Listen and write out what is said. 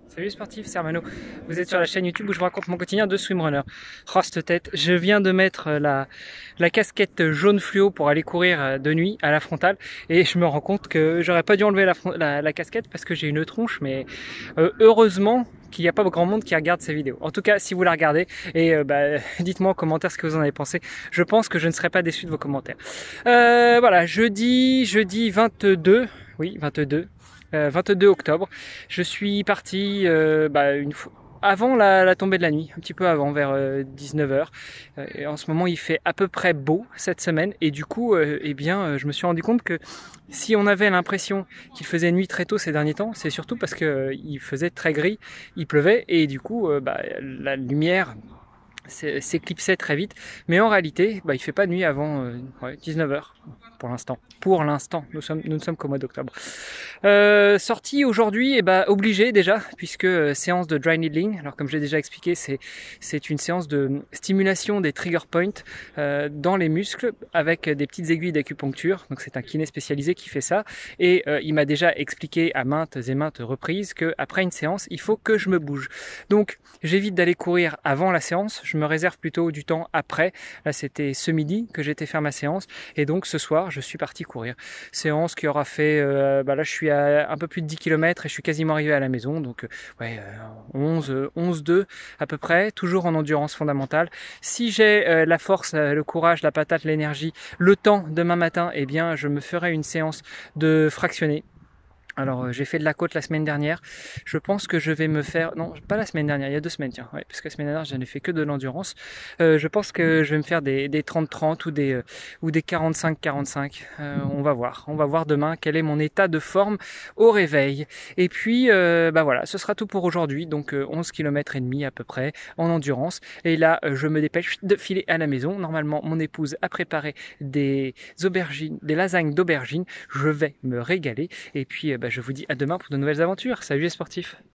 Salut sportif, c'est Armano. Vous êtes sur la chaîne YouTube où je vous raconte mon quotidien de swimrunner. Oh cette tête, je viens de mettre la casquette jaune fluo pour aller courir de nuit à la frontale et je me rends compte que j'aurais pas dû enlever la casquette parce que j'ai une tronche, mais heureusement qu'il n'y a pas grand monde qui regarde ces vidéos. En tout cas, si vous la regardez, et dites-moi en commentaire ce que vous en avez pensé. Je pense que je ne serai pas déçu de vos commentaires. Voilà, jeudi 22, oui 22 octobre. Je suis parti une fois avant la tombée de la nuit, un petit peu avant, vers 19h. Et en ce moment, il fait à peu près beau cette semaine. Et du coup, je me suis rendu compte que si on avait l'impression qu'il faisait nuit très tôt ces derniers temps, c'est surtout parce qu'il faisait très gris, il pleuvait. Et du coup, la lumière s'éclipsait très vite, mais en réalité, il fait pas nuit avant 19h pour l'instant. Pour l'instant, nous ne sommes qu'au mois d'octobre. Sortie aujourd'hui, obligé déjà, puisque séance de dry needling. Alors comme j'ai déjà expliqué, c'est une séance de stimulation des trigger points dans les muscles avec des petites aiguilles d'acupuncture. Donc c'est un kiné spécialisé qui fait ça, et il m'a déjà expliqué à maintes et maintes reprises que après une séance, il faut que je me bouge. Donc j'évite d'aller courir avant la séance, je me réserve plutôt du temps après. Là c'était ce midi que j'étais faire ma séance, et donc ce soir je suis parti courir. Séance qui aura fait, là je suis à un peu plus de 10 km et je suis quasiment arrivé à la maison, donc 11-2 à peu près, toujours en endurance fondamentale. Si j'ai la force, le courage, la patate, l'énergie, le temps demain matin, eh bien je me ferai une séance de fractionné. Alors j'ai fait de la côte la semaine dernière, je pense que je vais me faire, non pas la semaine dernière, il y a 2 semaines tiens, ouais, parce que la semaine dernière je n'ai fait que de l'endurance. Je pense que je vais me faire des 30-30 ou des 45-45, on va voir demain quel est mon état de forme au réveil. Et puis voilà, ce sera tout pour aujourd'hui, donc 11 km et demi à peu près en endurance, et là je me dépêche de filer à la maison. Normalement mon épouse a préparé des lasagnes d'aubergines, je vais me régaler, et puis je vous dis à demain pour de nouvelles aventures. Salut les sportifs!